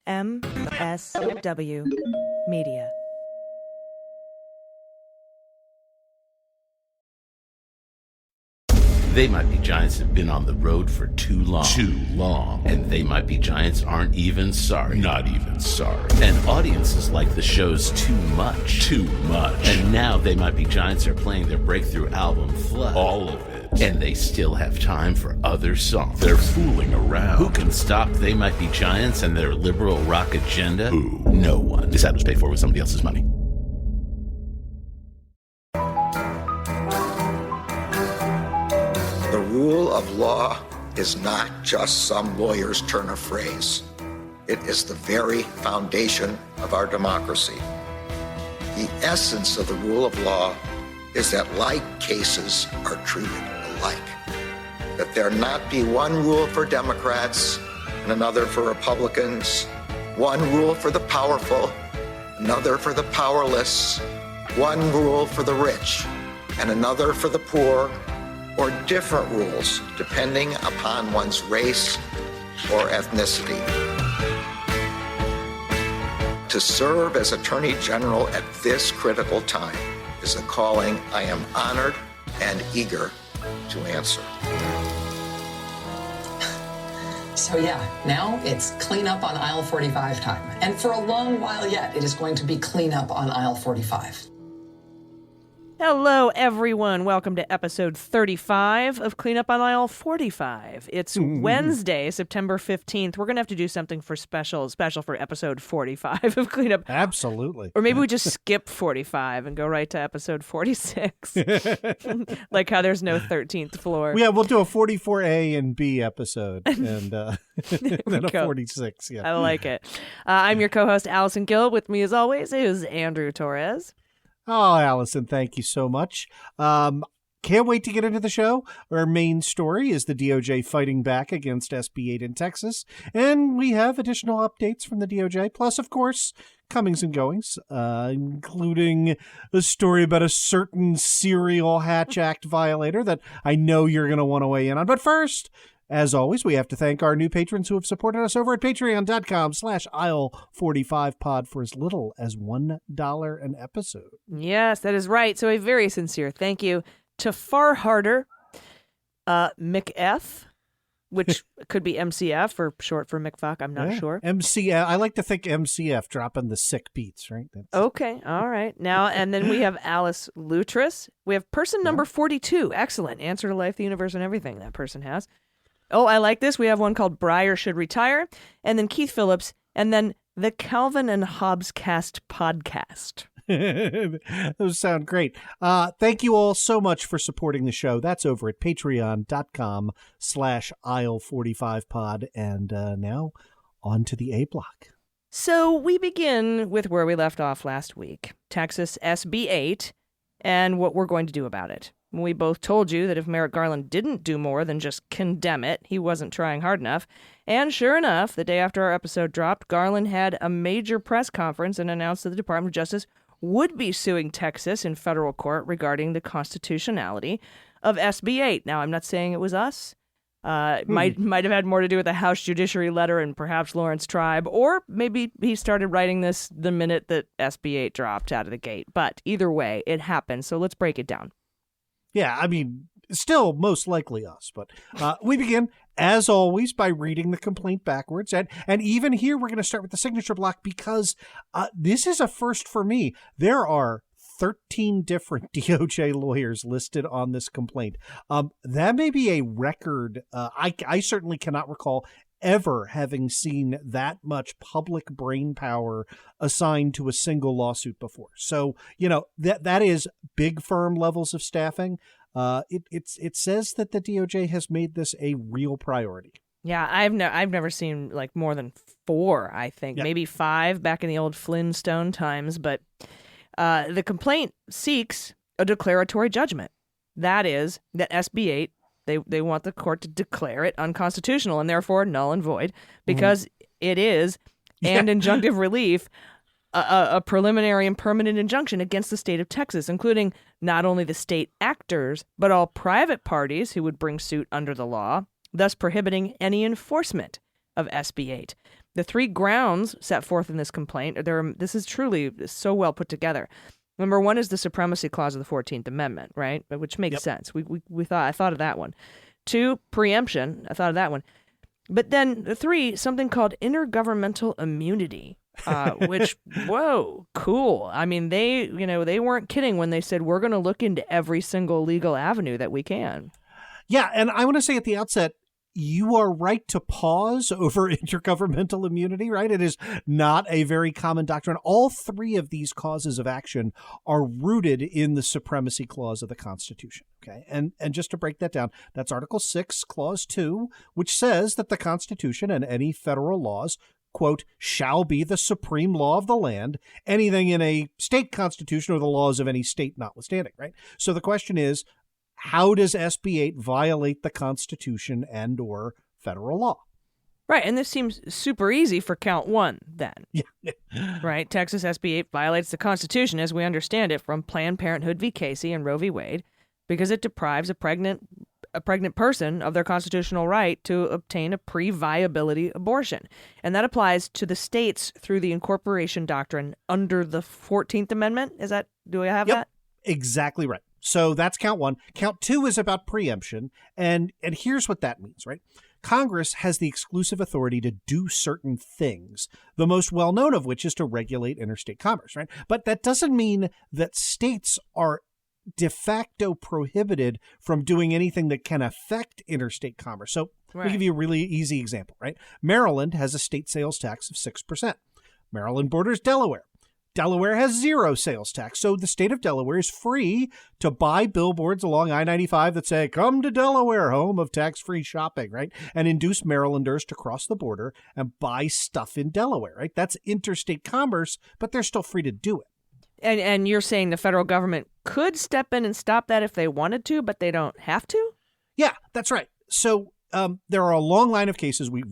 MSW Media. They Might Be Giants have been on the road for too long. And They Might Be Giants aren't even sorry. Not even sorry. And audiences like the shows too much. And now They Might Be Giants are playing their breakthrough album, Flood. All of it. And they still have time for other songs. They're fooling around. Who can stop They Might Be Giants and their liberal rock agenda? Who? No one. This ad was paid for with somebody else's money. The rule of law is not just some lawyer's turn of phrase. It is the very foundation of our democracy. The essence of the rule of law is that like cases are treated alike. That there not be one rule for Democrats and another for Republicans, one rule for the powerful, another for the powerless, one rule for the rich and another for the poor, or different rules depending upon one's race or ethnicity. To serve as Attorney General at this critical time is a calling I am honored and eager to answer. So yeah, now it's clean up on aisle 45 time. And for a long while yet, it is going to be clean up on aisle 45. Hello, everyone. Welcome to episode 35 of Clean Up on Aisle 45. It's Wednesday, September 15th. We're going to have to do something for special for episode 45 of Clean Up. Absolutely. Or maybe we just skip 45 and go right to episode 46. Like how there's no 13th floor. Yeah, we'll do a 44A and B episode and then a 46. Yeah, I like it. I'm your co-host, Allison Gill. With me, as always, is Andrew Torres. Oh, Allison, thank you so much. Can't wait to get into the show. Our main story is the DOJ fighting back against SB 8 in Texas. And we have additional updates from the DOJ. Plus, of course, comings and goings, including a story about a certain serial Hatch Act violator that I know you're going to want to weigh in on. But first, as always, we have to thank our new patrons who have supported us over at patreon.com/aisle45pod for as little as $1 an episode. Yes, that is right. So a very sincere thank you to Far Harder, McF, which could be MCF or short for McFuck. I'm not sure. MCF. I like to think MCF dropping the sick beats, right? Okay. All right. Now, and then we have Alice Lutris. We have person number 42. Excellent. Answer to life, the universe, and everything that person has. Oh, I like this. We have one called Breyer Should Retire, and then Keith Phillips, and then the Calvin and Hobbes Cast podcast. Those sound great. Thank you all so much for supporting the show. That's over at patreon.com/aisle45pod. And now on to the A block. So we begin with where we left off last week, Texas SB 8, and what we're going to do about it. We both told you that if Merrick Garland didn't do more than just condemn it, he wasn't trying hard enough. And sure enough, the day after our episode dropped, Garland had a major press conference and announced that the Department of Justice would be suing Texas in federal court regarding the constitutionality of SB 8. Now, I'm not saying it was us. Might have had more to do with the House Judiciary letter and perhaps Lawrence Tribe, or maybe he started writing this the minute that SB 8 dropped out of the gate. But either way, it happened. So let's break it down. Yeah, I mean, still most likely us, but we begin, as always, by reading the complaint backwards. And even here, we're going to start with the signature block because this is a first for me. There are 13 different DOJ lawyers listed on this complaint. That may be a record. I certainly cannot recall ever having seen that much public brain power assigned to a single lawsuit before. So, you know, that is big firm levels of staffing. It says that the DOJ has made this a real priority. Yeah, I've never seen like more than 4, I think, maybe 5 back in the old Flintstone times. But the complaint seeks a declaratory judgment. That is, that SB 8, they want the court to declare it unconstitutional and therefore null and void because it is, and injunctive relief, a preliminary and permanent injunction against the state of Texas, including not only the state actors, but all private parties who would bring suit under the law, thus prohibiting any enforcement of SB 8. The 3 grounds set forth in this complaint, this is truly so well put together. Number 1 is the supremacy clause of the 14th Amendment, right? Which makes sense. I thought of that one. 2, preemption. I thought of that one. But then 3, something called intergovernmental immunity, which, whoa, cool. I mean, they weren't kidding when they said we're going to look into every single legal avenue that we can. Yeah, and I want to say at the outset, you are right to pause over intergovernmental immunity, right? It is not a very common doctrine. All 3 of these causes of action are rooted in the supremacy clause of the Constitution, okay? And just to break that down, that's Article 6, Clause 2, which says that the Constitution and any federal laws, quote, shall be the supreme law of the land, anything in a state constitution or the laws of any state notwithstanding, right? So the question is, how does SB 8 violate the Constitution and or federal law? Right, and this seems super easy for count 1 then. Yeah. Right, Texas SB 8 violates the Constitution as we understand it from Planned Parenthood v. Casey and Roe v. Wade because it deprives a pregnant person of their constitutional right to obtain a pre-viability abortion. And that applies to the states through the incorporation doctrine under the 14th Amendment. Do I have that? Exactly right. So that's count 1. Count 2 is about preemption. And here's what that means, right? Congress has the exclusive authority to do certain things, the most well-known of which is to regulate interstate commerce, right? But that doesn't mean that states are de facto prohibited from doing anything that can affect interstate commerce. So let me give you a really easy example, right? Maryland has a state sales tax of 6%. Maryland borders Delaware. Delaware has 0 sales tax, so the state of Delaware is free to buy billboards along I-95 that say, come to Delaware, home of tax-free shopping, right? And induce Marylanders to cross the border and buy stuff in Delaware, right? That's interstate commerce, but they're still free to do it. And you're saying the federal government could step in and stop that if they wanted to, but they don't have to? Yeah, that's right. So there are a long line of cases we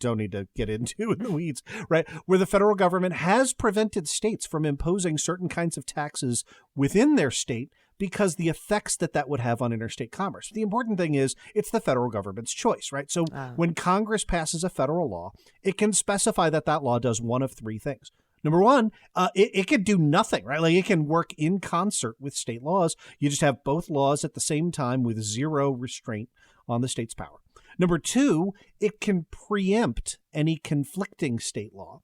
don't need to get into in the weeds, right, where the federal government has prevented states from imposing certain kinds of taxes within their state because the effects that would have on interstate commerce. The important thing is it's the federal government's choice, right? So when Congress passes a federal law, it can specify that law does one of 3 things. Number 1, it can do nothing, right? Like it can work in concert with state laws. You just have both laws at the same time with 0 restraint on the state's power. Number 2, it can preempt any conflicting state law.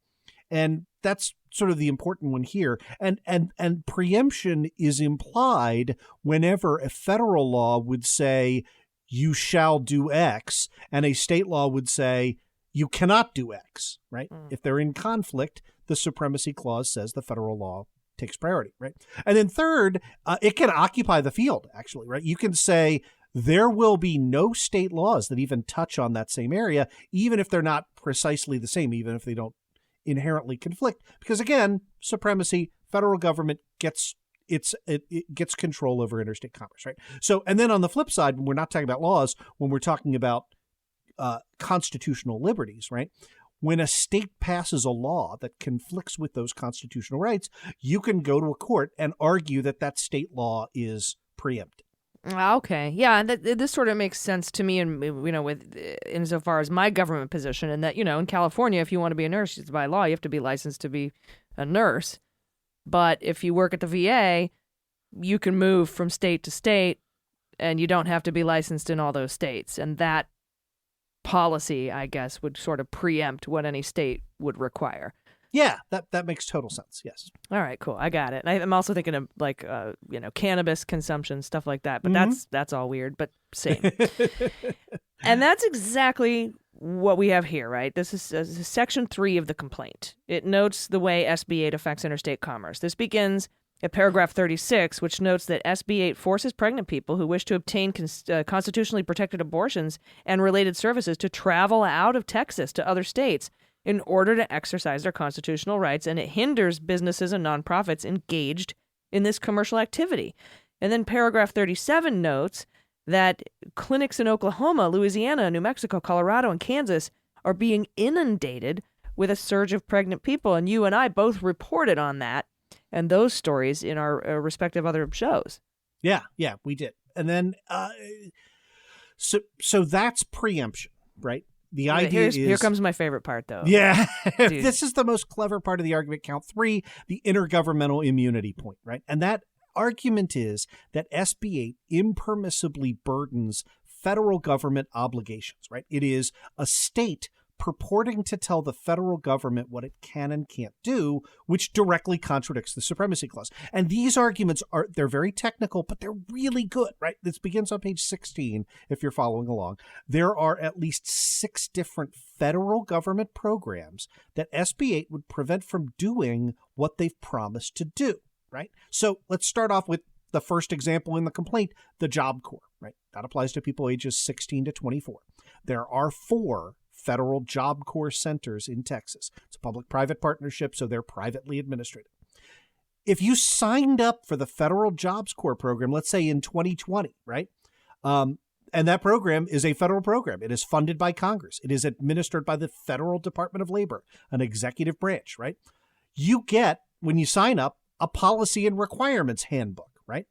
And that's sort of the important one here. And preemption is implied whenever a federal law would say, you shall do X, and a state law would say, you cannot do X, right? If they're in conflict, the supremacy clause says the federal law takes priority, right? And then third, it can occupy the field, actually, right? You can say, there will be no state laws that even touch on that same area, even if they're not precisely the same, even if they don't inherently conflict. Because again, supremacy, federal government gets it gets control over interstate commerce, right? So, and then on the flip side, when we're not talking about laws, when we're talking about constitutional liberties, right? When a state passes a law that conflicts with those constitutional rights, you can go to a court and argue that state law is preempted. Okay. Yeah, this sort of makes sense to me, and with insofar as my government position, and that in California, if you want to be a nurse, it's by law you have to be licensed to be a nurse. But if you work at the VA, you can move from state to state, and you don't have to be licensed in all those states. And that policy, I guess, would sort of preempt what any state would require. Yeah, that makes total sense. Yes. All right, cool. I got it. I'm also thinking of like, cannabis consumption, stuff like that. But that's all weird, but same. And that's exactly what we have here, right? This is Section 3 of the complaint. It notes the way SB 8 affects interstate commerce. This begins at paragraph 36, which notes that SB 8 forces pregnant people who wish to obtain constitutionally protected abortions and related services to travel out of Texas to other states in order to exercise their constitutional rights, and it hinders businesses and nonprofits engaged in this commercial activity. And then paragraph 37 notes that clinics in Oklahoma, Louisiana, New Mexico, Colorado, and Kansas are being inundated with a surge of pregnant people, and you and I both reported on that and those stories in our respective other shows. Yeah, we did. And then, so that's preemption, right? the idea is... Here comes my favorite part, though. Yeah. This is the most clever part of the argument. Count 3, the intergovernmental immunity point, right? And that argument is that SB 8 impermissibly burdens federal government obligations, right? It is a state purporting to tell the federal government what it can and can't do, which directly contradicts the Supremacy Clause. And these arguments they're very technical, but they're really good, right? This begins on page 16, if you're following along. There are at least 6 different federal government programs that SB 8 would prevent from doing what they've promised to do, right? So let's start off with the first example in the complaint, the Job Corps, right? That applies to people ages 16 to 24. There are 4 federal Job Corps centers in Texas. It's a public-private partnership, so they're privately administered. If you signed up for the federal Jobs Corps program, let's say in 2020, right? And that program is a federal program. It is funded by Congress. It is administered by the Federal Department of Labor, an executive branch, right? You get, when you sign up, a policy and requirements handbook, right?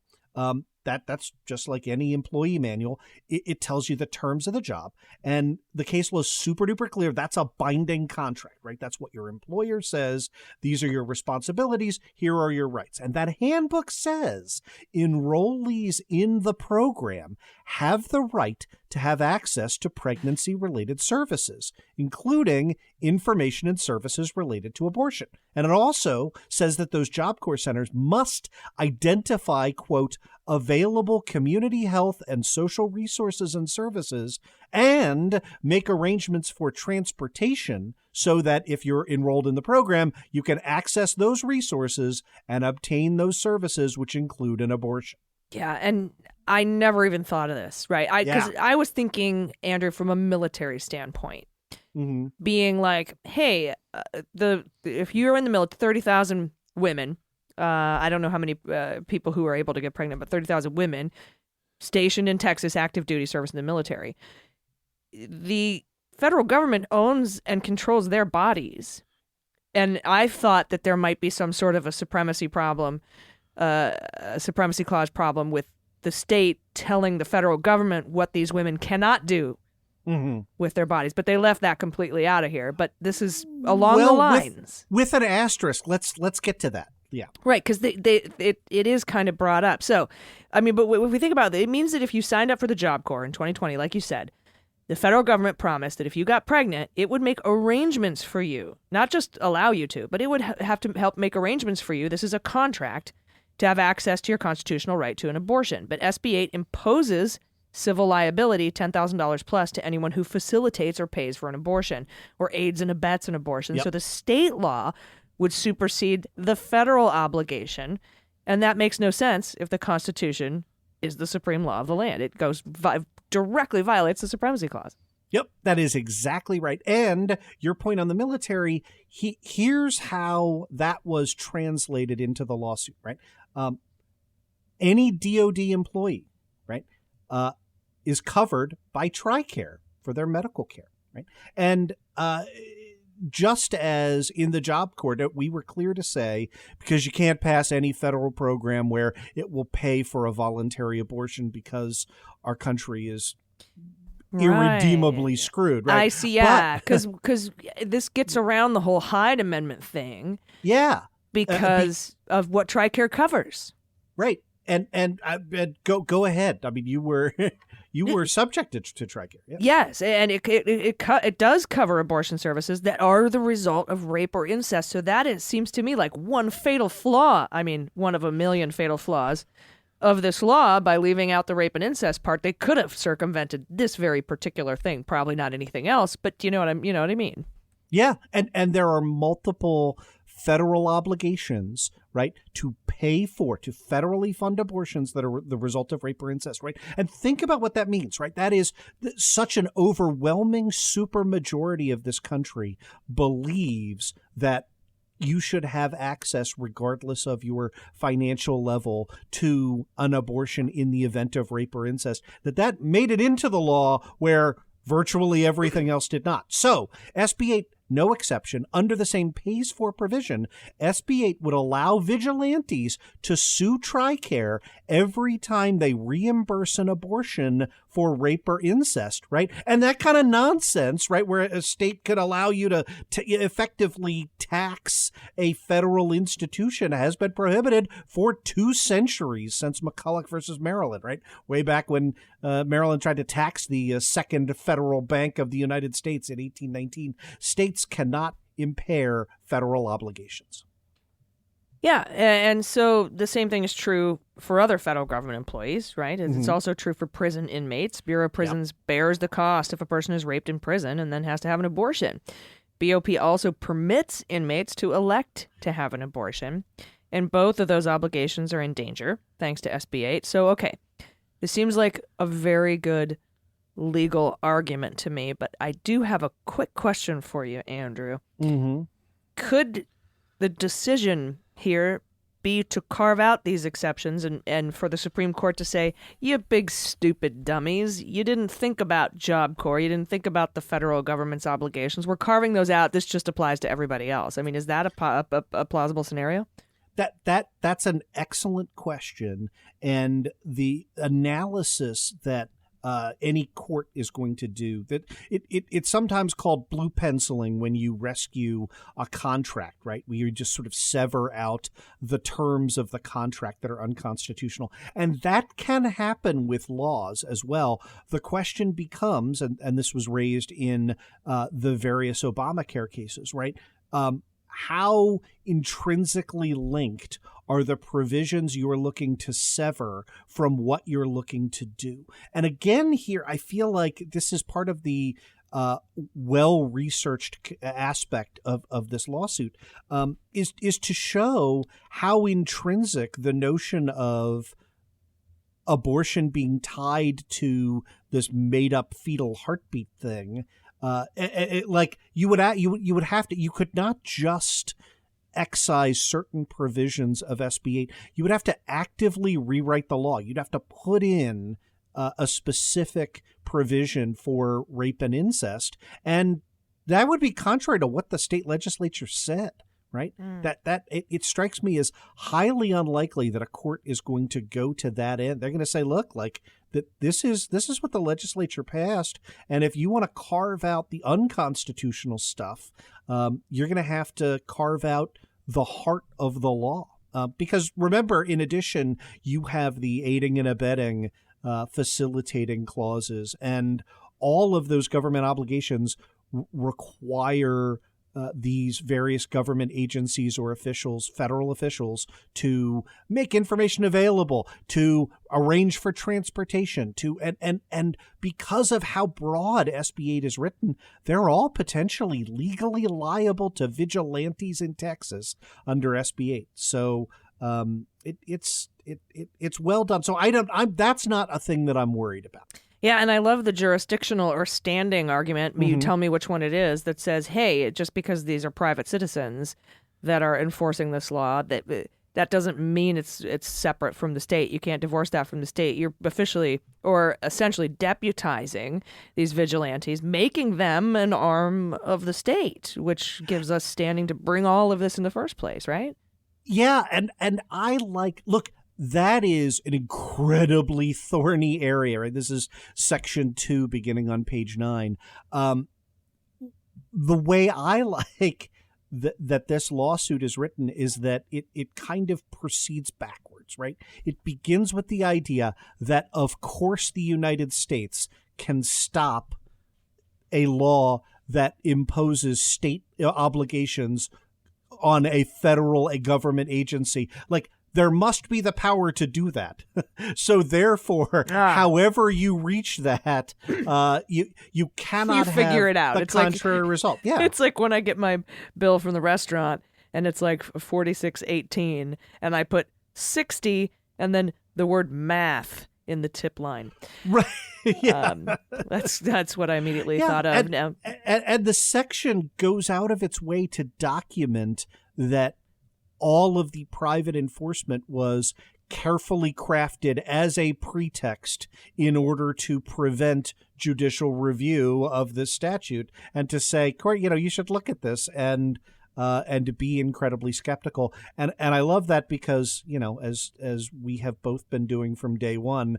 That's just like any employee manual. It tells you the terms of the job, and the case law is super duper clear. That's a binding contract, right? That's what your employer says. These are your responsibilities. Here are your rights. And that handbook says enrollees in the program have the right to have access to pregnancy-related services, including information and services related to abortion. And it also says that those Job Corps centers must identify, quote, available community health and social resources and services, and make arrangements for transportation so that if you're enrolled in the program, you can access those resources and obtain those services, which include an abortion. Yeah, and I never even thought of this, right? Because I was thinking, Andrew, from a military standpoint, being like, hey, if you're in the military, 30,000 women, I don't know how many people who are able to get pregnant, but 30,000 women stationed in Texas, active duty service in the military. The federal government owns and controls their bodies. And I thought that there might be some sort of a supremacy problem, a supremacy clause problem with the state telling the federal government what these women cannot do with their bodies. But they left that completely out of here. But this is along the lines. With an asterisk, let's get to that. Yeah. Right, because it is kind of brought up. So, I mean, but if we think about it, it means that if you signed up for the Job Corps in 2020, like you said, the federal government promised that if you got pregnant, it would make arrangements for you, not just allow you to, but it would have to help make arrangements for you. This is a contract to have access to your constitutional right to an abortion. But SB 8 imposes civil liability, $10,000 plus, to anyone who facilitates or pays for an abortion or aids and abets an abortion. Yep. So the state law would supersede the federal obligation, and that makes no sense if the Constitution is the supreme law of the land. It goes directly violates the Supremacy Clause. Yep, that is exactly right. And your point on the military, here's how that was translated into the lawsuit, right? Any DOD employee, right, is covered by TRICARE for their medical care, right? And just as in the Job Corps, we were clear to say, because you can't pass any federal program where it will pay for a voluntary abortion because our country is irredeemably screwed, right? I see, yeah, because this gets around the whole Hyde Amendment thing. Yeah. Because of what TRICARE covers. Right. And go ahead. I mean, you were subjected to TRICARE. Yeah. Yes, and it does cover abortion services that are the result of rape or incest. So that seems to me like one fatal flaw. I mean, one of a million fatal flaws of this law by leaving out the rape and incest part. They could have circumvented this very particular thing, probably not anything else. But you know what I mean? Yeah, and there are multiple federal obligations, right, to federally fund abortions that are the result of rape or incest, right? And think about what that means, right? That is such an overwhelming supermajority of this country believes that you should have access, regardless of your financial level, to an abortion in the event of rape or incest, that made it into the law where virtually everything else did not. So SB 8 no exception, under the same pays for provision, SB 8 would allow vigilantes to sue TRICARE every time they reimburse an abortion for rape or incest, right? And that kind of nonsense, right, where a state could allow you to effectively tax a federal institution has been prohibited for 2 centuries since McCulloch versus Maryland, right? Way back when Maryland tried to tax the Second Federal Bank of the United States in 1819. States cannot impair federal obligations. Yeah, and so the same thing is true for other federal government employees, right? It's also true for prison inmates. Bureau of Prisons bears the cost if a person is raped in prison and then has to have an abortion. BOP also permits inmates to elect to have an abortion, and both of those obligations are in danger, thanks to SB 8. So, okay, this seems like a very good legal argument to me, but I do have a quick question for you, Andrew. Could the decision here be to carve out these exceptions and for the Supreme Court to say, you big stupid dummies, you didn't think about Job Corps, you didn't think about the federal government's obligations, we're carving those out, this just applies to everybody else? I mean, is that a plausible scenario? That's an excellent question, and the analysis that any court is going to do, that it's sometimes called blue penciling when you rescue a contract, right? Where you just sort of sever out the terms of the contract that are unconstitutional. And that can happen with laws as well. The question becomes, and this was raised in the various Obamacare cases, right? How intrinsically linked are the provisions you're looking to sever from what you're looking to do? And again, here, I feel like this is part of the well-researched aspect of this lawsuit, is to show how intrinsic the notion of abortion being tied to this made-up fetal heartbeat thing. You could not just excise certain provisions of SB 8. You would have to actively rewrite the law. You'd have to put in a specific provision for rape and incest, and that would be contrary to what the state legislature said. Right? It strikes me as highly unlikely that a court is going to go to that end. They're going to say, look, like that this is what the legislature passed, and if you want to carve out the unconstitutional stuff, you're going to have to carve out the heart of the law. Because remember, in addition, you have the aiding and abetting, facilitating clauses, and all of those government obligations require these various government agencies or officials, federal officials, to make information available, to arrange for transportation, and because of how broad SB 8 is written, they're all potentially legally liable to vigilantes in Texas under SB 8. So it's well done. So that's not a thing that I'm worried about. Yeah, and I love the jurisdictional or standing argument. You tell me which one it is that says, hey, just because these are private citizens that are enforcing this law, that doesn't mean it's separate from the state. You can't divorce that from the state. You're officially or essentially deputizing these vigilantes, making them an arm of the state, which gives us standing to bring all of this in the first place, right? Yeah, and I look, that is an incredibly thorny area, right? This is section 2, beginning on page 9. The way I like that this lawsuit is written is that it kind of proceeds backwards, right? It begins with the idea that, of course, the United States can stop a law that imposes state obligations on a government agency. Like, there must be the power to do that. So therefore, however you reach that, you cannot figure it out. The it's contrary result. Yeah, it's like when I get my bill from the restaurant and it's like $46.18, and I put 60 and then the word math in the tip line. Right. Yeah. That's what I immediately thought of now. And the section goes out of its way to document that all of the private enforcement was carefully crafted as a pretext in order to prevent judicial review of this statute and to say, court, you should look at this and to be incredibly skeptical. And I love that because, as we have both been doing from day one,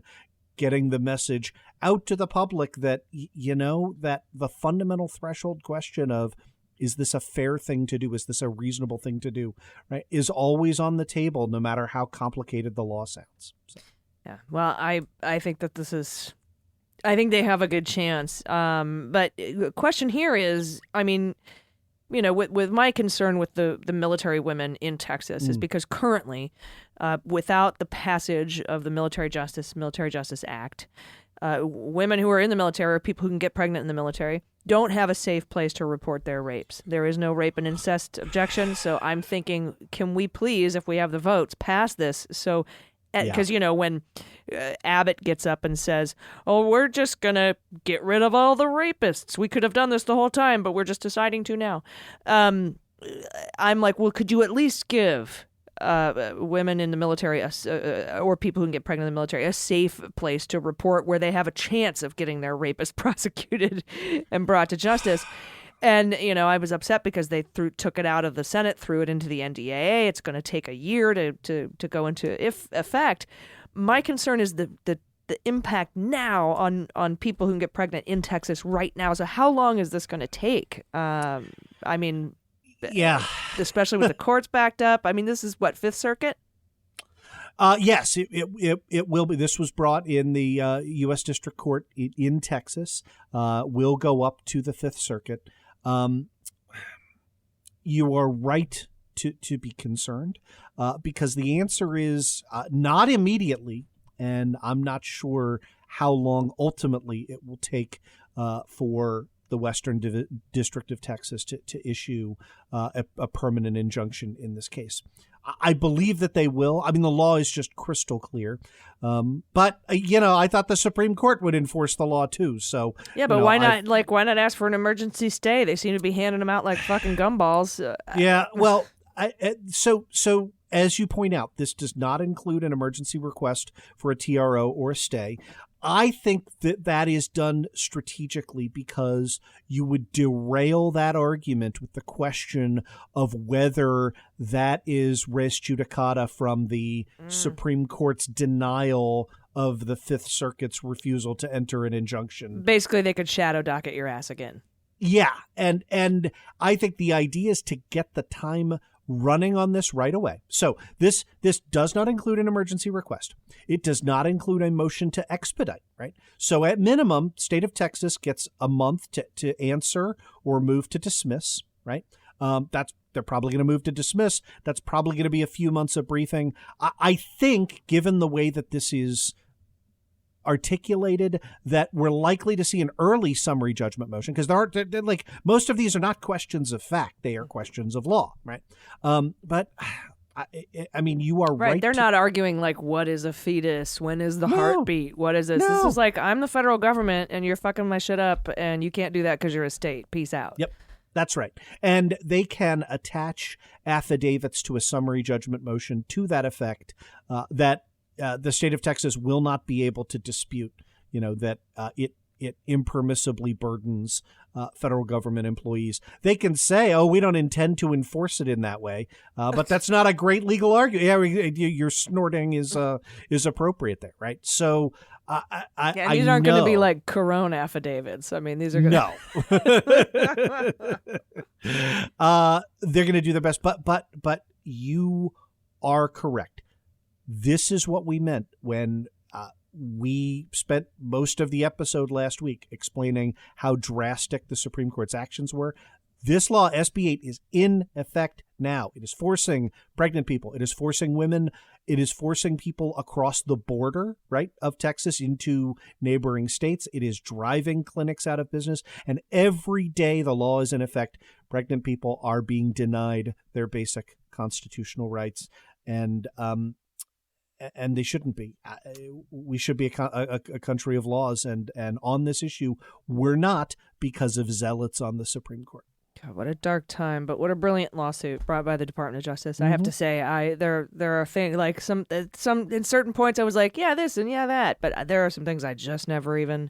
getting the message out to the public that, that the fundamental threshold question of, is this a fair thing to do? Is this a reasonable thing to do? Right? Is always on the table, no matter how complicated the law sounds. So. Yeah. Well, I think that I think they have a good chance. But the question here is, with my concern with the military women in Texas is because currently, without the passage of the Military Justice Act, women who are in the military or people who can get pregnant in the military don't have a safe place to report their rapes. There is no rape and incest objection. So I'm thinking, can we please, if we have the votes, pass this? So, because, when Abbott gets up and says, oh, we're just going to get rid of all the rapists. We could have done this the whole time, but we're just deciding to now. I'm like, well, could you at least give women in the military or people who can get pregnant in the military a safe place to report where they have a chance of getting their rapist prosecuted and brought to justice? And, I was upset because they took it out of the Senate, threw it into the NDAA. It's going to take a year to go into effect. My concern is the impact now on people who can get pregnant in Texas right now. So how long is this going to take? Yeah. Especially with the courts backed up. This is what, Fifth Circuit? Yes, it will be. This was brought in the U.S. District Court in Texas. Will go up to the Fifth Circuit. You are right to be concerned because the answer is not immediately, and I'm not sure how long ultimately it will take for the Western District of Texas to issue a permanent injunction in this case. I believe that they will. The law is just crystal clear. But I thought the Supreme Court would enforce the law too. So yeah, but why not ask for an emergency stay? They seem to be handing them out like fucking gumballs. Yeah. Well, so as you point out, this does not include an emergency request for a TRO or a stay. I think that is done strategically because you would derail that argument with the question of whether that is res judicata from the Supreme Court's denial of the Fifth Circuit's refusal to enter an injunction. Basically, they could shadow docket your ass again. Yeah, and I think the idea is to get the time running on this right away. So this does not include an emergency request. It does not include a motion to expedite, right? So at minimum, state of Texas gets a month to answer or move to dismiss, right? They're probably going to move to dismiss. That's probably going to be a few months of briefing. I think, given the way that this is articulated, that we're likely to see an early summary judgment motion because they're like most of these are not questions of fact; they are questions of law, right? But you are right. They're not arguing like, what is a fetus? When is the heartbeat? What is this? No. This is like, I'm the federal government and you're fucking my shit up, and you can't do that because you're a state. Peace out. Yep. That's right. And they can attach affidavits to a summary judgment motion to that effect that the state of Texas will not be able to dispute, that it impermissibly burdens federal government employees. They can say, oh, we don't intend to enforce it in that way. But that's not a great legal argument. Yeah, your snorting is appropriate there, right? So these aren't going to be like Corona affidavits. These are going to... No. They're going to do their best. But you are correct. This is what we meant when we spent most of the episode last week explaining how drastic the Supreme Court's actions were. This law, SB 8, is in effect now. It is forcing pregnant people. It is forcing women. It is forcing people across the border, right, of Texas into neighboring states. It is driving clinics out of business. And every day the law is in effect, pregnant people are being denied their basic constitutional rights. And they shouldn't be. We should be a country of laws. And on this issue, we're not because of zealots on the Supreme Court. God, what a dark time, but what a brilliant lawsuit brought by the Department of Justice. I have to say, there are things like some in certain points I was like, yeah, this and yeah, that, but there are some things I just never even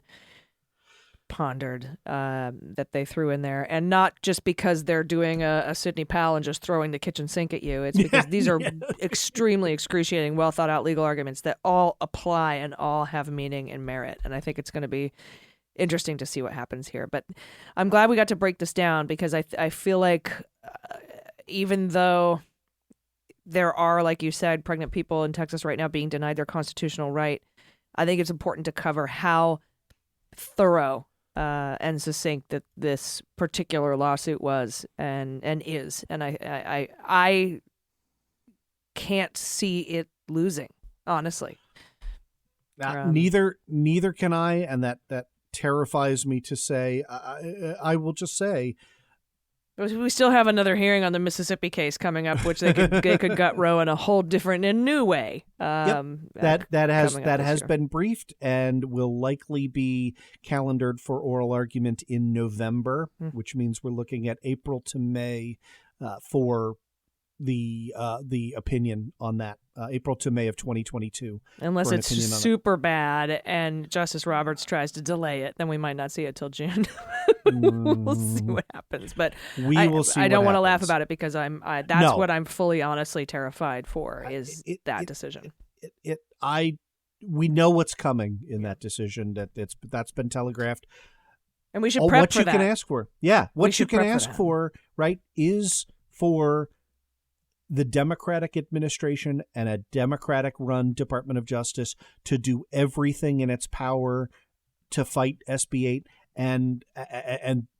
pondered that they threw in there, and not just because they're doing a Sidney Powell and just throwing the kitchen sink at you. It's because these are extremely excruciating, well thought out legal arguments that all apply and all have meaning and merit. And I think it's going to be interesting to see what happens here. But I'm glad we got to break this down, because I feel like even though there are, like you said, pregnant people in Texas right now being denied their constitutional right, I think it's important to cover how thorough and succinct that this particular lawsuit was and is. And I can't see it losing, honestly. Neither can I, and that terrifies me to say. I will just say, we still have another hearing on the Mississippi case coming up, which they could gut row in a whole different and new way. That has been briefed and will likely be calendared for oral argument in November, which means we're looking at April to May for the opinion on that. April to May of 2022. Unless it's super bad and Justice Roberts tries to delay it, then we might not see it till June. We'll see what happens. But we will see. I don't want to laugh about it, because that's what I'm fully honestly terrified for is that decision. We know what's coming in that decision. That's been telegraphed. And we should prep what for you that. Can ask for. Yeah, what you can ask for, right, is for the Democratic administration and a Democratic-run Department of Justice to do everything in its power to fight SB 8, and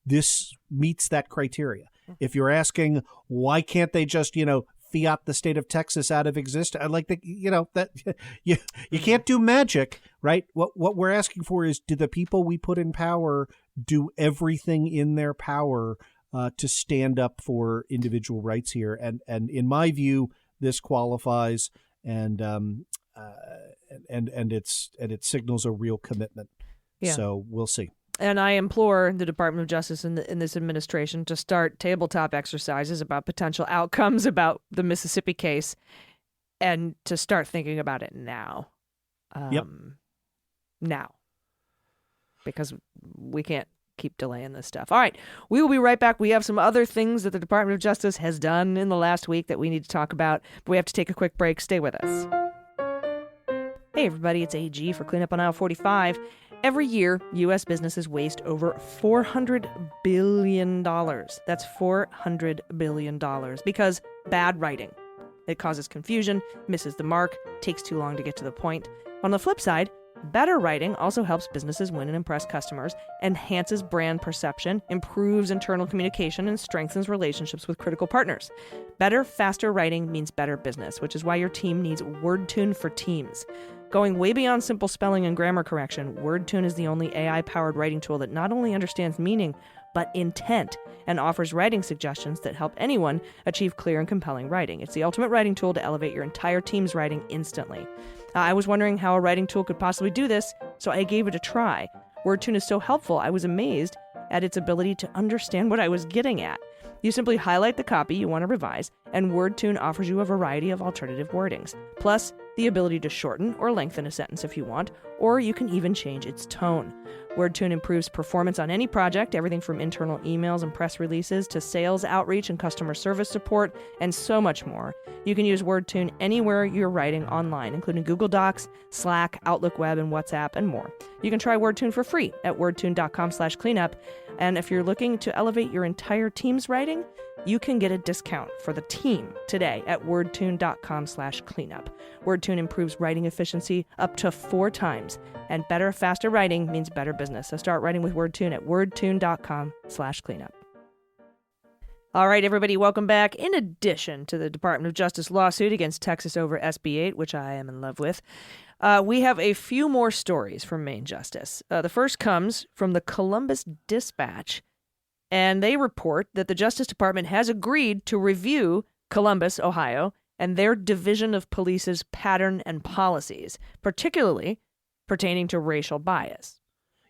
this meets that criteria. If you're asking why can't they just fiat the state of Texas out of existence, I'd like to that you can't do magic, right? What we're asking for is, do the people we put in power do everything in their power to stand up for individual rights here, and in my view, this qualifies, and it signals a real commitment. Yeah. So we'll see. And I implore the Department of Justice in this administration to start tabletop exercises about potential outcomes about the Mississippi case, and to start thinking about it now. Now, because we can't keep delaying this stuff. All right, we will be right back. We have some other things that the Department of Justice has done in the last week that we need to talk about, but we have to take a quick break. Stay with us. Hey everybody, it's AG for Cleanup on Aisle 45. Every year, U.S. businesses waste over $400 billion. That's $400 billion because bad writing. It causes confusion, misses the mark, takes too long to get to the point. On the flip side, better writing also helps businesses win and impress customers, enhances brand perception, improves internal communication, and strengthens relationships with critical partners. Better, faster writing means better business, which is why your team needs WordTune for Teams. Going way beyond simple spelling and grammar correction, WordTune is the only AI-powered writing tool that not only understands meaning, but intent, and offers writing suggestions that help anyone achieve clear and compelling writing. It's the ultimate writing tool to elevate your entire team's writing instantly. I was wondering how a writing tool could possibly do this, so I gave it a try. WordTune is so helpful, I was amazed at its ability to understand what I was getting at. You simply highlight the copy you want to revise, and WordTune offers you a variety of alternative wordings, plus the ability to shorten or lengthen a sentence if you want, or you can even change its tone. WordTune improves performance on any project, everything from internal emails and press releases to sales outreach and customer service support, and so much more. You can use WordTune anywhere you're writing online, including Google Docs, Slack, Outlook Web, and WhatsApp, and more. You can try WordTune for free at wordtune.com/cleanup. And if you're looking to elevate your entire team's writing, you can get a discount for the team today at wordtune.com/cleanup. WordTune improves writing efficiency up to 4 times, and better, faster writing means better business. So start writing with WordTune at wordtune.com/cleanup. All right, everybody, welcome back. In addition to the Department of Justice lawsuit against Texas over SB 8, which I am in love with, we have a few more stories from Maine Justice. The first comes from the Columbus Dispatch, and they report that the Justice Department has agreed to review Columbus, Ohio, and their Division of Police's pattern and policies, particularly pertaining to racial bias.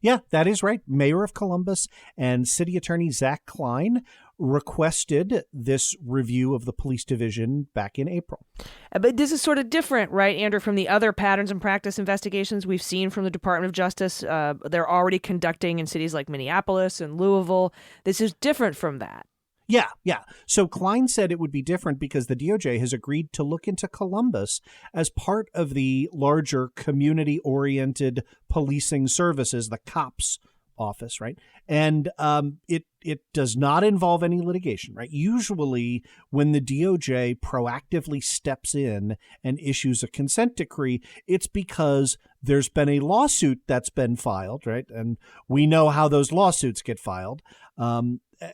Yeah, that is right. Mayor of Columbus and City Attorney Zach Klein requested this review of the police division back in April. But this is sort of different, right, Andrew, from the other patterns and practice investigations we've seen from the Department of Justice. They're already conducting in cities like Minneapolis and Louisville. This is different from that. Yeah. So Klein said it would be different because the DOJ has agreed to look into Columbus as part of the larger community-oriented policing services, the COPS office, right? And it does not involve any litigation, right? Usually when the DOJ proactively steps in and issues a consent decree, it's because there's been a lawsuit that's been filed, right? And we know how those lawsuits get filed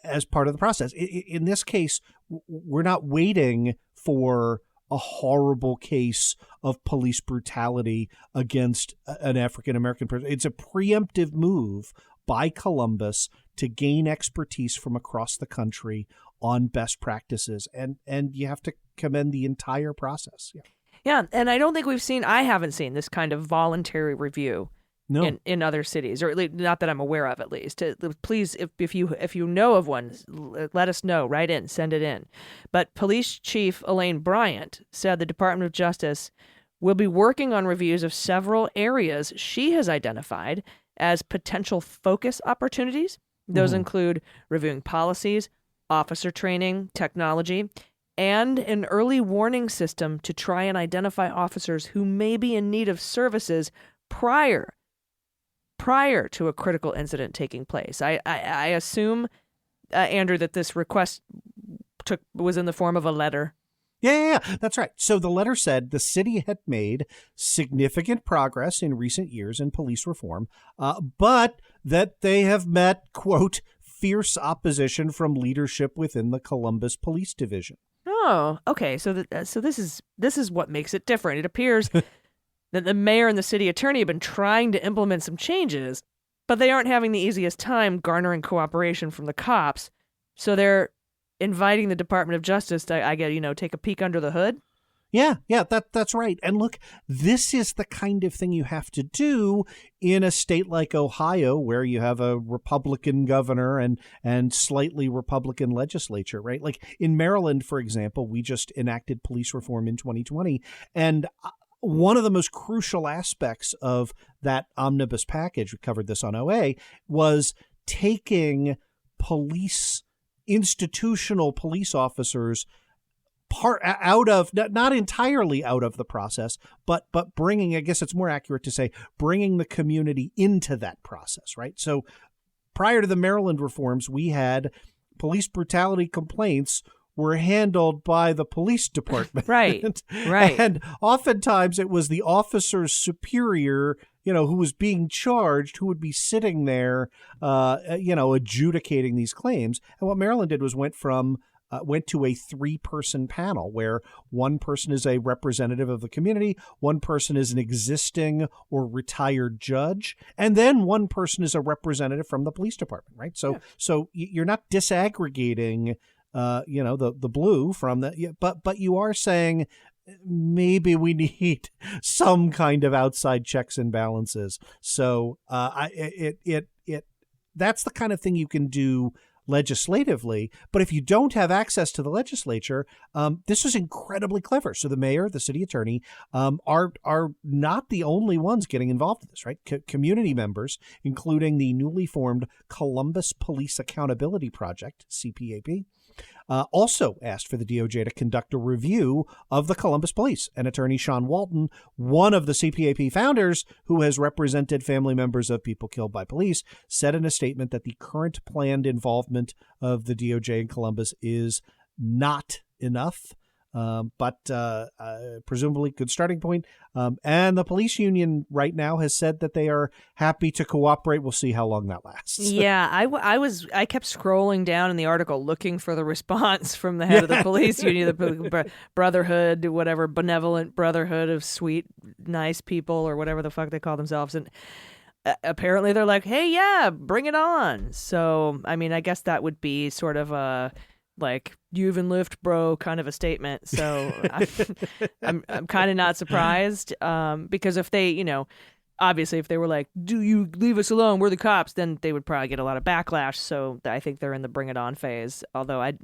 as part of the process. In this case, we're not waiting for a horrible case of police brutality against an African-American person. It's a preemptive move by Columbus to gain expertise from across the country on best practices. And you have to commend the entire process. Yeah, and I haven't seen this kind of voluntary review in other cities, or at least not that I'm aware of, at least. Please, if you know of one, let us know. Write in, send it in. But Police Chief Elaine Bryant said the Department of Justice will be working on reviews of several areas she has identified as potential focus opportunities. Those include reviewing policies, officer training, technology, and an early warning system to try and identify officers who may be in need of services prior to a critical incident taking place. I assume, Andrew, that this request was in the form of a letter. Yeah, that's right. So the letter said the city had made significant progress in recent years in police reform, but that they have met, quote, fierce opposition from leadership within the Columbus Police Division. Oh, okay. So this is what makes it different. It appears that the mayor and the city attorney have been trying to implement some changes, but they aren't having the easiest time garnering cooperation from the cops. So they're inviting the Department of Justice to, take a peek under the hood. Yeah, that's right. And look, this is the kind of thing you have to do in a state like Ohio, where you have a Republican governor and slightly Republican legislature, right? Like in Maryland, for example, we just enacted police reform in 2020. And one of the most crucial aspects of that omnibus package, we covered this on OA, was taking institutional police officers out of, not entirely out of the process, but bringing, I guess it's more accurate to say, bringing the community into that process, right? So prior to the Maryland reforms, we had police brutality complaints were handled by the police department. Right. And oftentimes it was the officer's superior, who was being charged, who would be sitting there, adjudicating these claims. And what Maryland did was went to a 3-person panel where one person is a representative of the community, one person is an existing or retired judge, and then one person is a representative from the police department, right? So you're not disaggregating the blue from the, but you are saying maybe we need some kind of outside checks and balances. So that's the kind of thing you can do legislatively. But if you don't have access to the legislature, this is incredibly clever. So the mayor, the city attorney, are not the only ones getting involved in this, right? Community members, including the newly formed Columbus Police Accountability Project, CPAP, also asked for the DOJ to conduct a review of the Columbus Police. And attorney Sean Walton, one of the CPAP founders who has represented family members of people killed by police, said in a statement that the current planned involvement of the DOJ in Columbus is not enough. But presumably good starting point. And the police union right now has said that they are happy to cooperate. We'll see how long that lasts. Yeah, I kept scrolling down in the article looking for the response from the head of the police union, the brotherhood, whatever, benevolent brotherhood of sweet, nice people or whatever the fuck they call themselves. And apparently they're like, hey, yeah, bring it on. So, I mean, I guess that would be sort of a like you even lift, bro, kind of a statement. So I'm kind of not surprised because if they, obviously, if they were like, "Do you leave us alone? We're the cops," then they would probably get a lot of backlash. So I think they're in the bring it on phase. Although I'm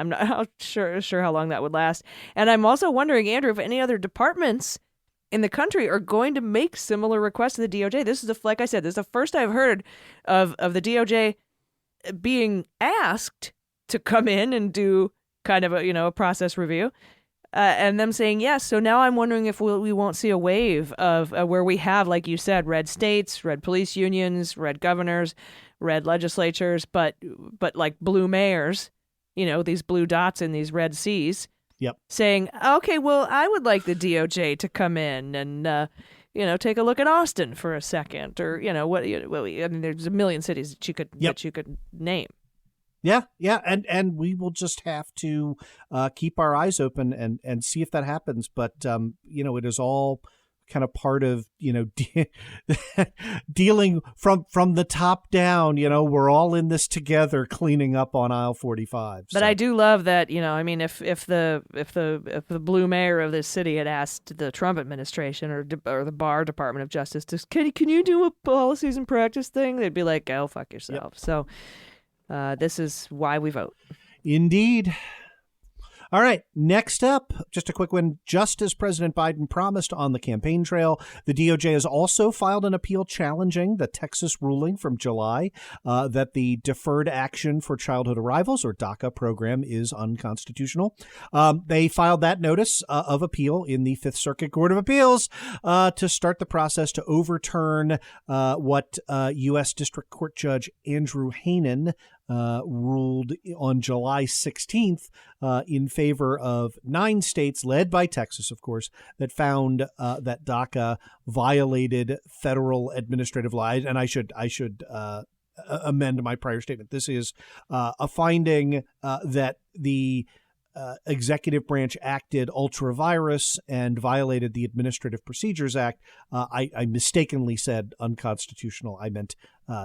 not sure how long that would last. And I'm also wondering, Andrew, if any other departments in the country are going to make similar requests to the DOJ. This is like I said, this is the first I've heard of the DOJ being asked to come in and do kind of a process review. And them saying yes. So now I'm wondering if we won't see a wave of where we have, like you said, red states, red police unions, red governors, red legislatures, but like blue mayors, these blue dots in these red C's. Yep. Saying, okay, well, I would like the DOJ to come in and take a look at Austin for a second, or there's a million cities that you could name. Yeah, and we will just have to keep our eyes open and see if that happens. But it is all kind of part of dealing from the top down. We're all in this together, cleaning up on aisle 45. But I do love that. If the blue mayor of this city had asked the Trump administration or the Barr Department of Justice to can you do a policies and practice thing, they'd be like, "Go fuck yourself." Yep. So. This is why we vote. Indeed. All right. Next up, just a quick one. Just as President Biden promised on the campaign trail, the DOJ has also filed an appeal challenging the Texas ruling from July that the Deferred Action for Childhood Arrivals, or DACA, program is unconstitutional. They filed that notice of appeal in the Fifth Circuit Court of Appeals to start the process to overturn what U.S. District Court Judge Andrew Hanen ruled on July 16th in favor of 9 states, led by Texas, of course, that found that DACA violated federal administrative law. And I should amend my prior statement. This is a finding that the executive branch acted ultra virus and violated the Administrative Procedures Act. I mistakenly said unconstitutional. I meant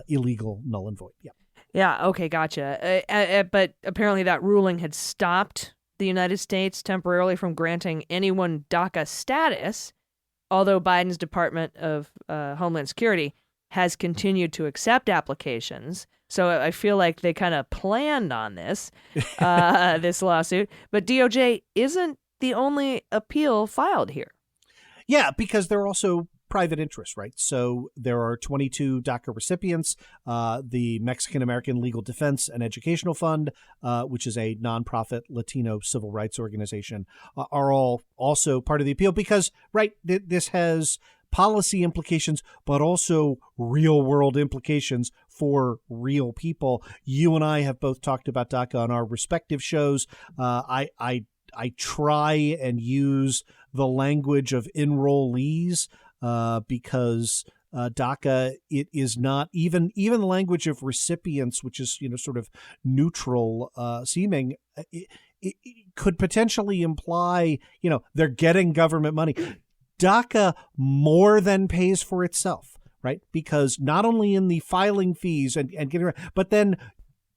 illegal, null and void. Yeah. Yeah, okay, gotcha. But apparently that ruling had stopped the United States temporarily from granting anyone DACA status, although Biden's Department of Homeland Security has continued to accept applications. So I feel like they kind of planned on this lawsuit. But DOJ isn't the only appeal filed here. Yeah, because they're also private interests, right? So there are 22 DACA recipients. The Mexican American Legal Defense and Educational Fund, which is a nonprofit Latino civil rights organization, are all also part of the appeal because, right, this has policy implications, but also real world implications for real people. You and I have both talked about DACA on our respective shows. I try and use the language of enrollees because DACA, it is not even the language of recipients, which is sort of neutral seeming. It could potentially imply they're getting government money. DACA more than pays for itself, right? Because not only in the filing fees and getting, but then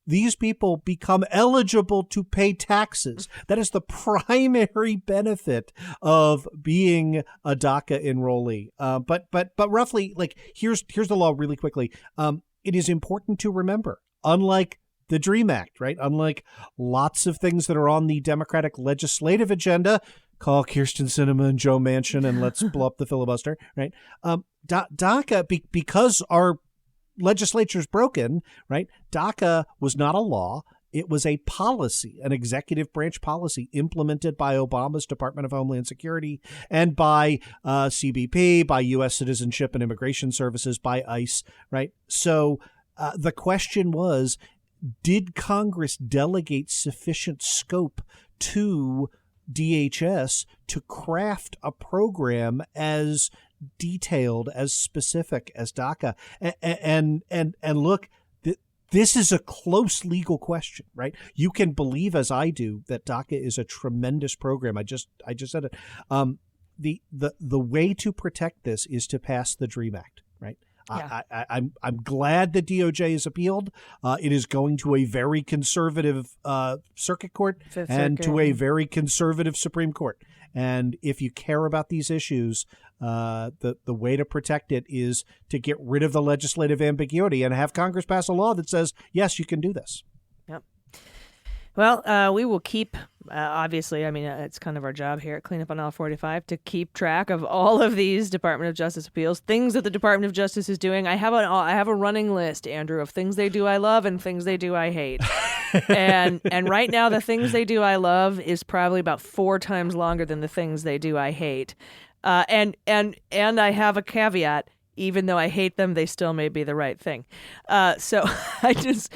these people become eligible to pay taxes. That is the primary benefit of being a DACA enrollee. But roughly, like here's the law really quickly. It is important to remember, unlike the DREAM Act, right? Unlike lots of things that are on the Democratic legislative agenda, call Kyrsten Sinema and Joe Manchin and let's blow up the filibuster, right? DACA, because our legislature's broken, right? DACA was not a law. It was a policy, an executive branch policy implemented by Obama's Department of Homeland Security and by CBP, by U.S. Citizenship and Immigration Services, by ICE, right? So the question was, did Congress delegate sufficient scope to DHS to craft a program as detailed, as specific as DACA? And look, this is a close legal question, right? You can believe, as I do, that DACA is a tremendous program. I just said it. The way to protect this is to pass the DREAM Act, right? Yeah. I'm glad the DOJ has appealed. It is going to a very conservative circuit court Fifth and Circuit. to a very conservative Supreme Court. And if you care about these issues, the way to protect it is to get rid of the legislative ambiguity and have Congress pass a law that says, yes, you can do this. Yep. Well, we will keep, obviously, I mean, it's kind of our job here at Cleanup on Aisle 45 to keep track of all of these Department of Justice appeals, things that the Department of Justice is doing. I have a running list, Andrew, of things they do I love and things they do I hate. and right now, the things they do I love is probably about 4 times longer than the things they do I hate. And I have a caveat. Even though I hate them, they still may be the right thing. So I just,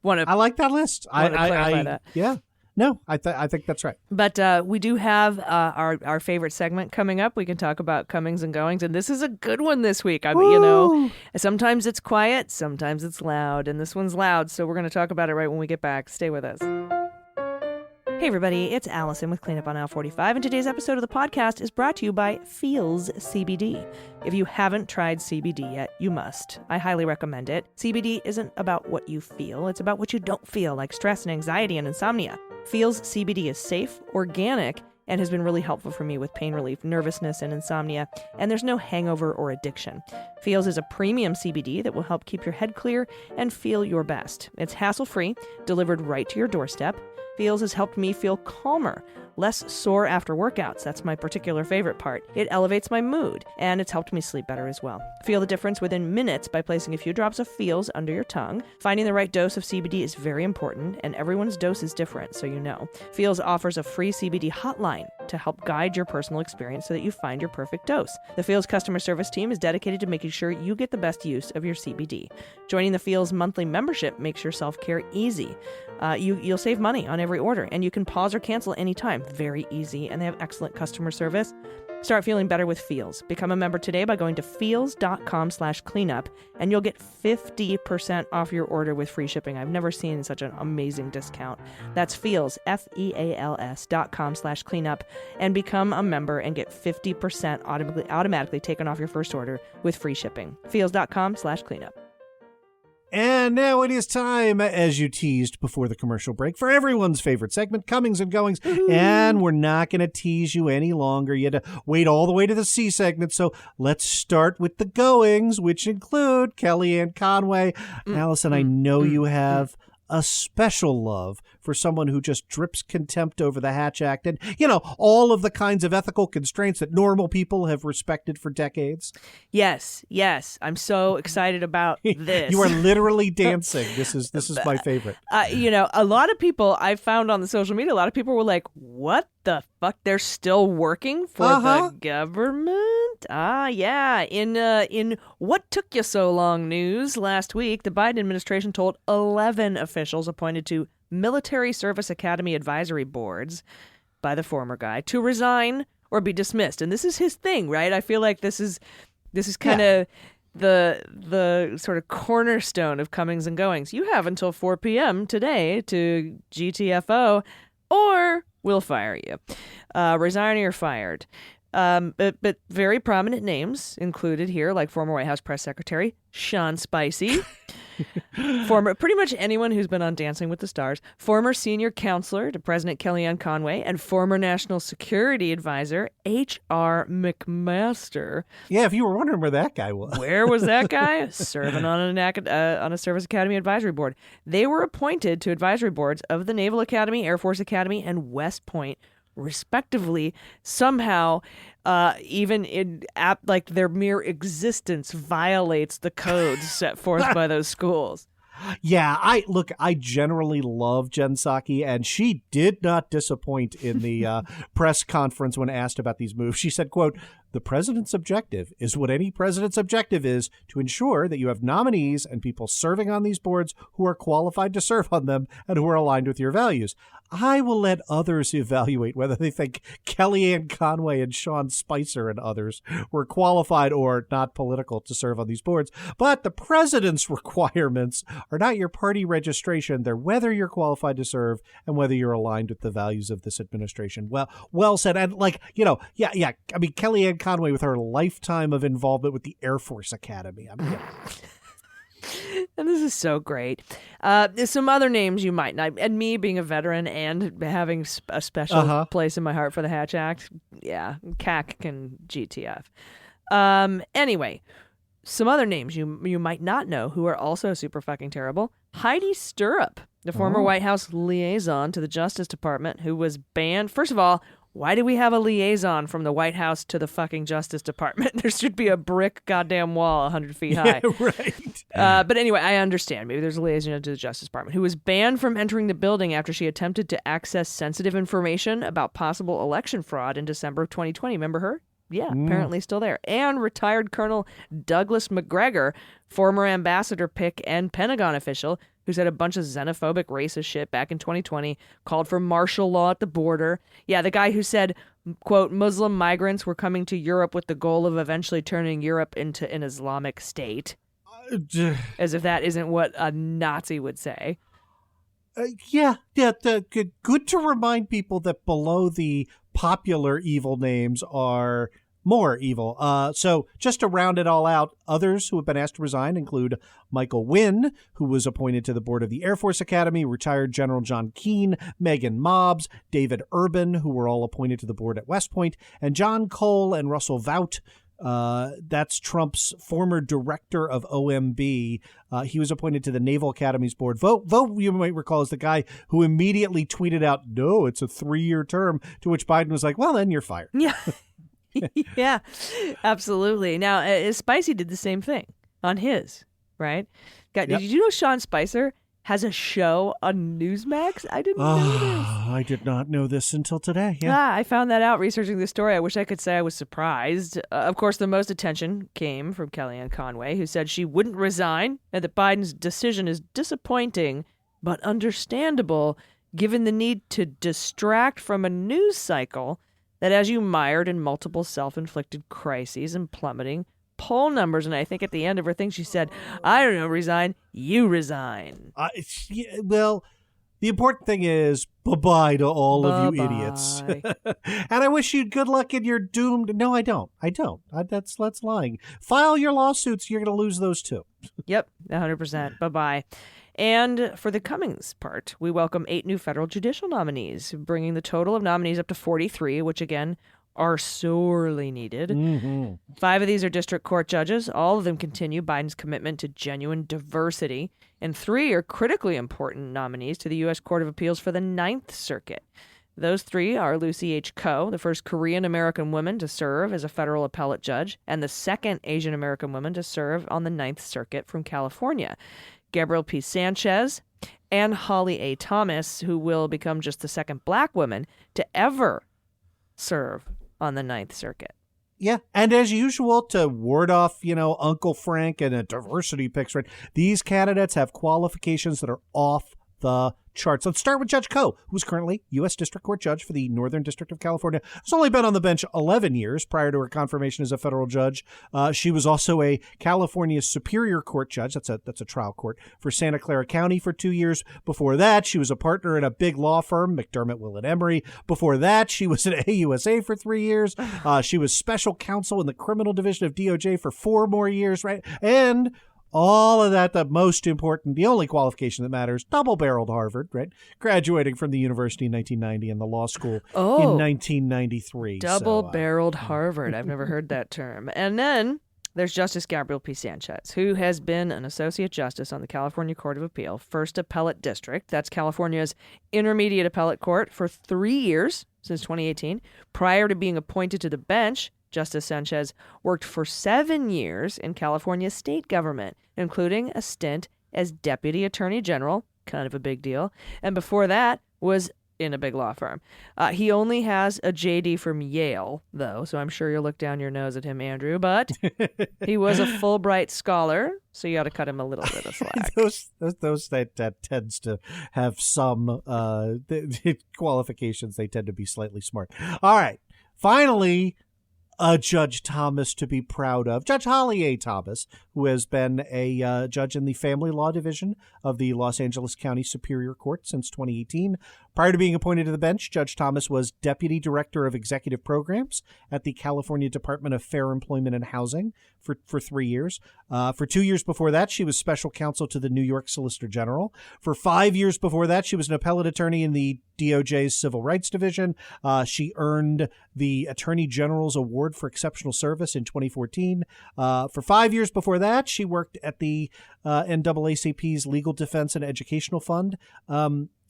want to. I like that list. clarify that. Yeah. No, I think that's right. But we do have our favorite segment coming up. We can talk about comings and goings, and this is a good one this week. Sometimes it's quiet, sometimes it's loud, and this one's loud. So we're going to talk about it right when we get back. Stay with us. Hey everybody, it's Allison with Cleanup on Aisle 45, and today's episode of the podcast is brought to you by Feels CBD. If you haven't tried CBD yet, you must. I highly recommend it. CBD isn't about what you feel, it's about what you don't feel, like stress and anxiety and insomnia. Feels CBD is safe, organic, and has been really helpful for me with pain relief, nervousness, and insomnia, and there's no hangover or addiction. Feels is a premium CBD that will help keep your head clear and feel your best. It's hassle-free, delivered right to your doorstep. Feels has helped me feel calmer, less sore after workouts. That's my particular favorite part. It elevates my mood, and it's helped me sleep better as well. Feel the difference within minutes by placing a few drops of Feels under your tongue. Finding the right dose of CBD is very important, and everyone's dose is different, so you know. Feels offers a free CBD hotline to help guide your personal experience so that you find your perfect dose. The Feels customer service team is dedicated to making sure you get the best use of your CBD. Joining the Feels monthly membership makes your self-care easy. You'll save money on every order, and you can pause or cancel anytime. Very easy, and they have excellent customer service. Start feeling better with Feels. Become a member today by going to feels.com/cleanup, and you'll get 50% off your order with free shipping. I've never seen such an amazing discount. That's Feels, FEALS.com/cleanup, and become a member and get 50% automatically taken off your first order with free shipping. Feels.com/cleanup. And now it is time, as you teased before the commercial break, for everyone's favorite segment, Comings and Goings. And we're not going to tease you any longer. You had to wait all the way to the C segment. So let's start with the goings, which include Kellyanne Conway. Allison, I know you have a special love for someone who just drips contempt over the Hatch Act and, all of the kinds of ethical constraints that normal people have respected for decades. Yes. I'm so excited about this. You are literally dancing. This is my favorite. A lot of people I found on the social media, a lot of people were like, what the fuck? They're still working for the government? Yeah. In What Took You So Long news last week, the Biden administration told 11 officials appointed to military service academy advisory boards by the former guy to resign or be dismissed. And this is his thing, right? I feel like this is kind of the sort of cornerstone of comings and goings. You have until 4 p.m. today to GTFO or we'll fire you. Resign or you're fired. But very prominent names included here, like former White House press secretary Sean Spicer, former pretty much anyone who's been on Dancing with the Stars, former senior counselor to President Kellyanne Conway, and former national security advisor H.R. McMaster. Yeah, if you were wondering where that guy was. Where was that guy? Serving on a Service Academy advisory board. They were appointed to advisory boards of the Naval Academy, Air Force Academy, and West Point, respectively. Somehow, even their mere existence violates the codes set forth by those schools. Yeah, I generally love Jen Psaki, and she did not disappoint in the press conference when asked about these moves. She said, quote, "The president's objective is what any president's objective is, to ensure that you have nominees and people serving on these boards who are qualified to serve on them and who are aligned with your values. I will let others evaluate whether they think Kellyanne Conway and Sean Spicer and others were qualified or not political to serve on these boards. But the president's requirements are not your party registration. They're whether you're qualified to serve and whether you're aligned with the values of this administration. Well said. And yeah. I mean, Kellyanne Conway with her lifetime of involvement with the Air Force Academy. And this is so great. There's some other names you might not, and me being a veteran and having a special place in my heart for the Hatch Act, yeah, CAC and GTF. Anyway, some other names you might not know who are also super fucking terrible. Heidi Stirrup, the former White House liaison to the Justice Department, who was banned. First of all, why do we have a liaison from the White House to the fucking Justice Department? There should be a brick goddamn wall 100 feet high. Yeah, right. But anyway, I understand. Maybe there's a liaison to the Justice Department who was banned from entering the building after she attempted to access sensitive information about possible election fraud in December of 2020. Remember her? Yeah, apparently still there. And retired Colonel Douglas McGregor, former ambassador pick and Pentagon official, who said a bunch of xenophobic, racist shit back in 2020, called for martial law at the border. Yeah, the guy who said, quote, Muslim migrants were coming to Europe with the goal of eventually turning Europe into an Islamic state. As if that isn't what a Nazi would say. Good to remind people that below the popular evil names are more evil. So just to round it all out, others who have been asked to resign include Michael Wynn, who was appointed to the board of the Air Force Academy, retired General John Keane, Megan Mobbs, David Urban, who were all appointed to the board at West Point, and John Cole and Russell Vought. That's Trump's former director of OMB. He was appointed to the Naval Academy's board. Vote, you might recall, is the guy who immediately tweeted out, no, it's a 3-year term, to which Biden was like, well, then you're fired. Yeah. Yeah, absolutely. Now, Spicy did the same thing on his, right? Did you know Sean Spicer has a show on Newsmax? I didn't know this. I did not know this until today. Yeah. I found that out researching this story. I wish I could say I was surprised. Of course, the most attention came from Kellyanne Conway, who said she wouldn't resign and that Biden's decision is disappointing but understandable given the need to distract from a news cycle that has you mired in multiple self-inflicted crises and plummeting poll numbers. And I think at the end of her thing, she said, I don't know, resign, you resign. Well, the important thing is bye-bye to all of you idiots. And I wish you good luck in your doomed. No, I don't. That's lying. File your lawsuits. You're going to lose those too. Yep, 100%. Bye-bye. And for the Cummings part, we welcome 8 new federal judicial nominees, bringing the total of nominees up to 43, which again are sorely needed. 5 of these are district court judges. All of them continue Biden's commitment to genuine diversity. And 3 are critically important nominees to the U.S. Court of Appeals for the Ninth Circuit. Those 3 are Lucy H. Koh, the first Korean-American woman to serve as a federal appellate judge, and the second Asian-American woman to serve on the Ninth Circuit from California. Gabrielle P. Sanchez, and Holly A. Thomas, who will become just the second black woman to ever serve on the Ninth Circuit. Yeah, and as usual, to ward off, Uncle Frank and a diversity picks, right? These candidates have qualifications that are off the charts. Let's start with Judge Koh, who's currently U.S. District Court Judge for the Northern District of California. Has only been on the bench 11 years prior to her confirmation as a federal judge. She was also a California Superior Court judge. That's a trial court for Santa Clara County for 2 years. Before that, she was a partner in a big law firm, McDermott, Will & Emery. Before that, she was at AUSA for 3 years. She was special counsel in the criminal division of DOJ for 4 more years, right? And all of that, the most important, the only qualification that matters, double-barreled Harvard, right? Graduating from the university in 1990 and the law school in 1993. Double-barreled Harvard. I've never heard that term. And then there's Justice Gabrielle P. Sanchez, who has been an associate justice on the California Court of Appeal, First Appellate District. That's California's intermediate appellate court for 3 years since 2018. Prior to being appointed to the bench, Justice Sanchez worked for 7 years in California's state government, including a stint as Deputy Attorney General, kind of a big deal, and before that was in a big law firm. He only has a JD from Yale, though, so I'm sure you'll look down your nose at him, Andrew, but he was a Fulbright scholar, so you ought to cut him a little bit of slack. those that tends to have some qualifications. They tend to be slightly smart. All right, finally, a Judge Thomas to be proud of. Judge Holly A. Thomas, who has been a judge in the Family Law Division of the Los Angeles County Superior Court since 2018. Prior to being appointed to the bench, Judge Thomas was Deputy Director of Executive Programs at the California Department of Fair Employment and Housing for 3 years. For 2 years before that, she was Special Counsel to the New York Solicitor General. For 5 years before that, she was an appellate attorney in the DOJ's Civil Rights Division. She earned the Attorney General's Award for Exceptional Service in 2014. For 5 years before that, she worked at the NAACP's Legal Defense and Educational Fund.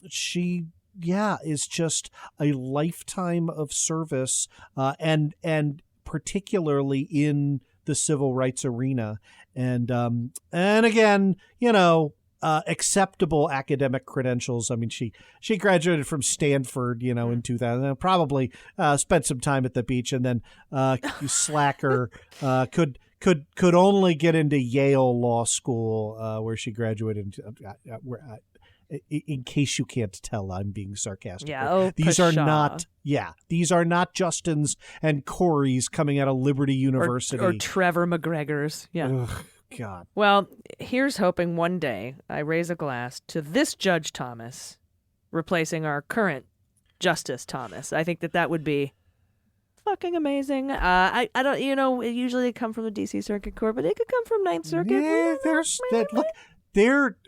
She is just a lifetime of service, and particularly in the civil rights arena. And again, acceptable academic credentials. I mean, she graduated from Stanford, in 2000, probably spent some time at the beach, and then slacker could only get into Yale Law School, where she graduated. In case you can't tell, I'm being sarcastic. Yeah, these are not Justins and Corys coming out of Liberty University or Trevor McGregor's. Yeah. Ugh, God. Well, here's hoping one day I raise a glass to this Judge Thomas, replacing our current Justice Thomas. I think that would be fucking amazing. I don't, usually they come from the D.C. Circuit Court, but it could come from Ninth Circuit. Yeah, there's that. Look,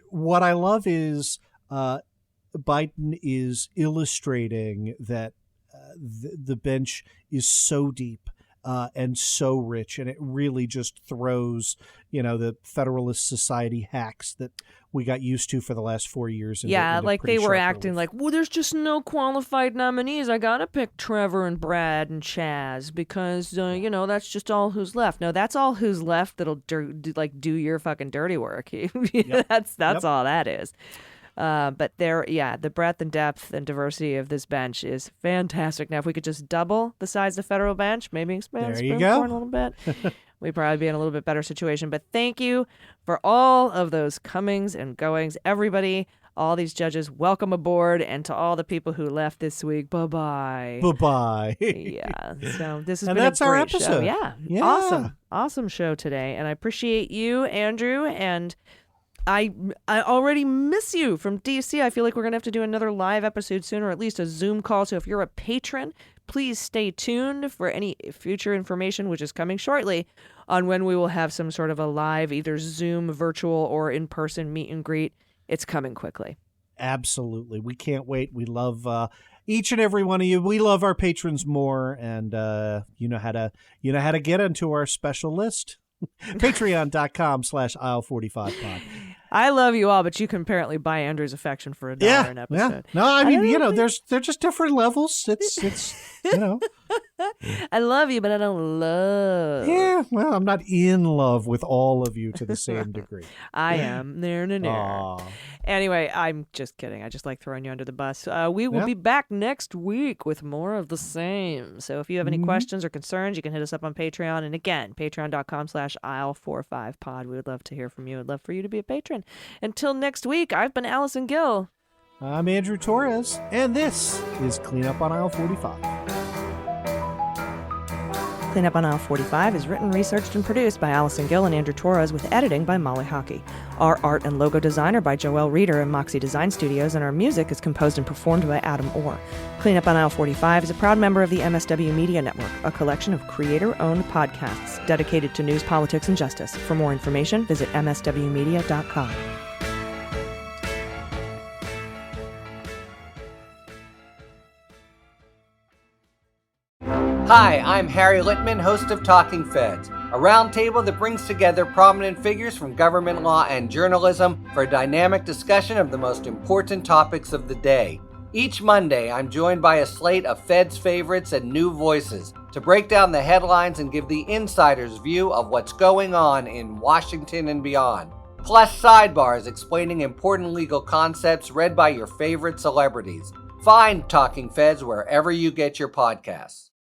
what I love is Biden is illustrating that the bench is so deep and so rich, and it really just throws, the Federalist Society hacks that we got used to for the last 4 years. Like they were acting like, well, there's just no qualified nominees. I gotta pick Trevor and Brad and Chaz because that's just all who's left. No, that's all who's left that'll do your fucking dirty work. Yep. That's all that is. But the breadth and depth and diversity of this bench is fantastic. Now, if we could just double the size of the federal bench, maybe expand the Supreme Court a little bit, we'd probably be in a little bit better situation. But thank you for all of those comings and goings. Everybody, all these judges, welcome aboard. And to all the people who left this week, bye-bye. Bye-bye. Yeah, so this has been that's a great our episode. show. Yeah. Awesome show today. And I appreciate you, Andrew, and I already miss you from DC. I feel like we're going to have to do another live episode soon, or at least a Zoom call. So if you're a patron, please stay tuned for any future information, which is coming shortly, on when we will have some sort of a live, either Zoom, virtual, or in-person meet and greet. It's coming quickly. Absolutely. We can't wait. We love each and every one of you. We love our patrons more, and you know how to get into our special list. Patreon.com/aisle45pod. I love you all, but you can apparently buy Andrew's affection for $1 an episode. Yeah. No, I mean, they're just different levels. It's I love you, but I don't love. Yeah, well, I'm not in love with all of you to the same degree. I am. No. Anyway, I'm just kidding. I just like throwing you under the bus. We will be back next week with more of the same. So if you have any questions or concerns, you can hit us up on Patreon. And again, patreon.com/aisle45pod. We would love to hear from you. I'd love for you to be a patron. Until next week, I've been Allison Gill. I'm Andrew Torres, and this is Cleanup on Aisle 45. Cleanup on Aisle 45 is written, researched, and produced by Allison Gill and Andrew Torres with editing by Molly Hockey. Our art and logo design are by Joelle Reeder and Moxie Design Studios, and our music is composed and performed by Adam Orr. Cleanup on Aisle 45 is a proud member of the MSW Media Network, a collection of creator-owned podcasts dedicated to news, politics, and justice. For more information, visit mswmedia.com. Hi, I'm Harry Littman, host of Talking Feds, a roundtable that brings together prominent figures from government law and journalism for a dynamic discussion of the most important topics of the day. Each Monday, I'm joined by a slate of Feds favorites and new voices to break down the headlines and give the insider's view of what's going on in Washington and beyond. Plus sidebars explaining important legal concepts read by your favorite celebrities. Find Talking Feds wherever you get your podcasts.